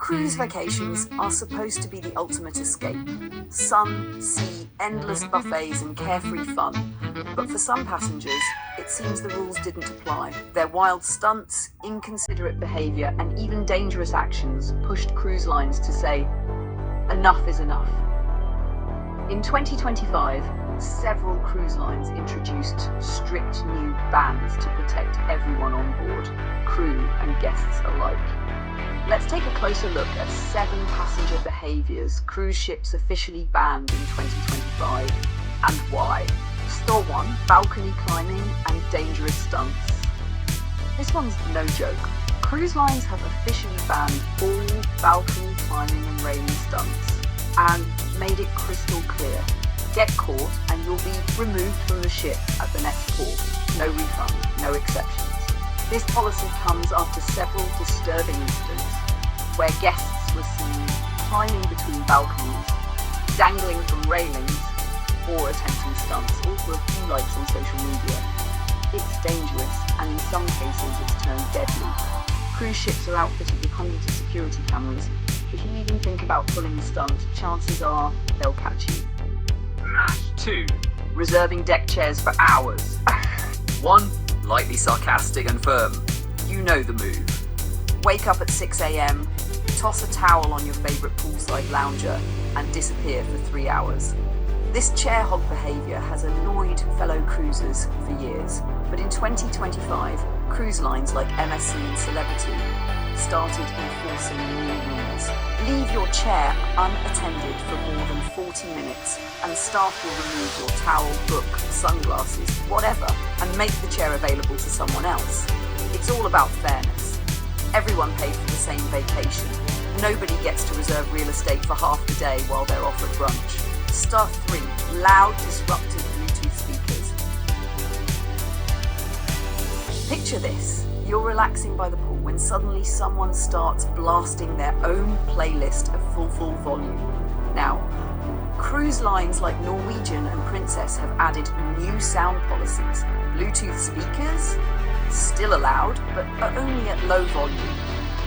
Cruise vacations are supposed to be the ultimate escape. Sun, sea, endless buffets and carefree fun. But for some passengers, it seems the rules didn't apply. Their wild stunts, inconsiderate behavior, and even dangerous actions pushed cruise lines to say, enough is enough. In 2025, several cruise lines introduced strict new bans to protect everyone on board, crew and guests alike. Let's take a closer look at 7 passenger behaviours cruise ships officially banned in 2025 and why. Store 1, balcony climbing and dangerous stunts. This one's no joke. Cruise lines have officially banned all balcony climbing and railing stunts and made it crystal clear. Get caught and you'll be removed from the ship at the next port. No refund, no exceptions. This policy comes after several disturbing incidents where guests were seen climbing between balconies, dangling from railings, or attempting stunts, all for a few likes on social media. It's dangerous, and in some cases it's turned deadly. Cruise ships are outfitted with hundreds of security cameras. If you even think about pulling a stunt, chances are they'll catch you. 2. Reserving deck chairs for hours. 1. Lightly sarcastic and firm. You know the move. Wake up at 6 a.m, toss a towel on your favourite poolside lounger, and disappear for 3 hours. This chair hog behaviour has annoyed fellow cruisers for years, but in 2025, cruise lines like MSC and Celebrity started enforcing new rules. Leave your chair unattended for more than 40 minutes, and staff will remove your towel, book, sunglasses, whatever, and make the chair available to someone else. It's all about fairness. Everyone paid for the same vacation. Nobody gets to reserve real estate for half the day while they're off at brunch. Star 3, loud, disruptive Bluetooth speakers. Picture this. You're relaxing by the pool when suddenly someone starts blasting their own playlist at full volume. Now, cruise lines like Norwegian and Princess have added new sound policies. Bluetooth speakers, still allowed, but are only at low volume.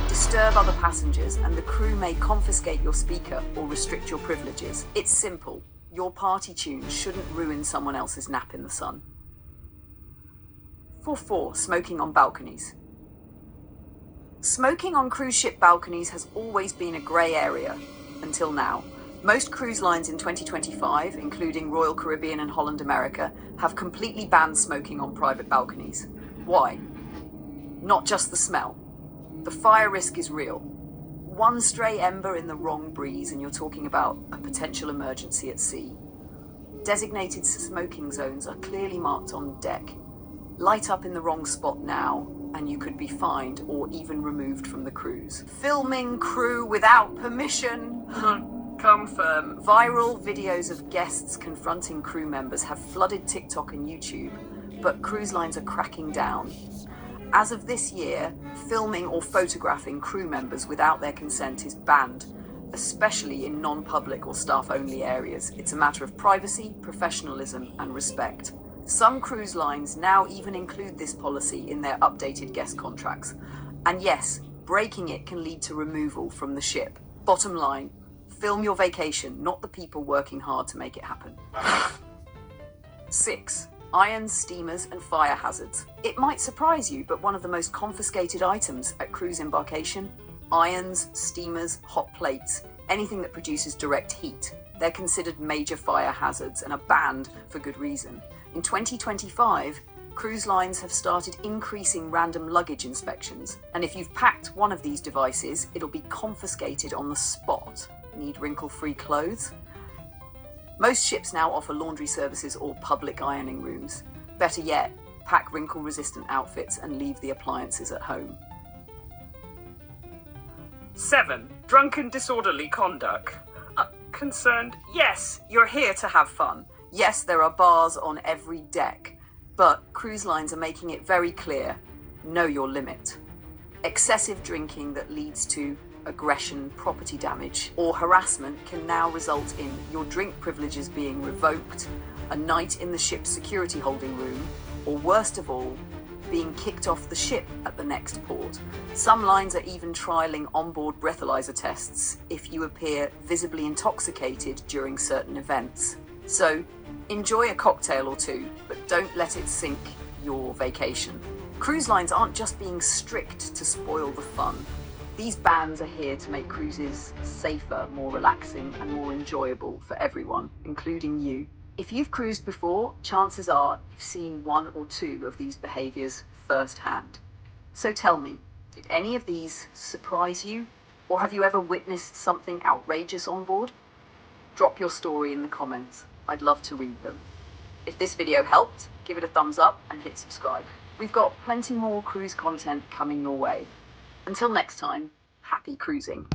Disturb other passengers and the crew may confiscate your speaker or restrict your privileges. It's simple. Your party tunes shouldn't ruin someone else's nap in the sun. 4. Smoking on balconies. Smoking on cruise ship balconies has always been a grey area, until now. Most cruise lines in 2025, including Royal Caribbean and Holland America, have completely banned smoking on private balconies. Why? Not just the smell. The fire risk is real. One stray ember in the wrong breeze and you're talking about a potential emergency at sea. Designated smoking zones are clearly marked on deck. Light up in the wrong spot now, and you could be fined or even removed from the cruise. Filming crew without permission. Confirm. Viral videos of guests confronting crew members have flooded TikTok and YouTube, but cruise lines are cracking down. As of this year, filming or photographing crew members without their consent is banned, especially in non-public or staff-only areas. It's a matter of privacy, professionalism, and respect. Some cruise lines now even include this policy in their updated guest contracts. And yes, breaking it can lead to removal from the ship. Bottom line, film your vacation, not the people working hard to make it happen. 6. Irons, steamers, and fire hazards. It might surprise you, but one of the most confiscated items at cruise embarkation: irons, steamers, hot plates, anything that produces direct heat. They're considered major fire hazards and are banned for good reason. In 2025, cruise lines have started increasing random luggage inspections, and if you've packed one of these devices, it'll be confiscated on the spot. Need wrinkle-free clothes? Most ships now offer laundry services or public ironing rooms. Better yet, pack wrinkle-resistant outfits and leave the appliances at home. 7. Drunken disorderly conduct. Concerned? Yes, you're here to have fun. Yes, there are bars on every deck, but cruise lines are making it very clear, know your limit. Excessive drinking that leads to aggression, property damage, or harassment can now result in your drink privileges being revoked, a night in the ship's security holding room, or worst of all, being kicked off the ship at the next port. Some lines are even trialing onboard breathalyzer tests if you appear visibly intoxicated during certain events. So, enjoy a cocktail or two, but don't let it sink your vacation. Cruise lines aren't just being strict to spoil the fun. These bans are here to make cruises safer, more relaxing, and more enjoyable for everyone, including you. If you've cruised before, chances are you've seen one or two of these behaviors firsthand. So tell me, did any of these surprise you? Or have you ever witnessed something outrageous on board? Drop your story in the comments. I'd love to read them. If this video helped, give it a thumbs up and hit subscribe. We've got plenty more cruise content coming your way. Until next time, happy cruising.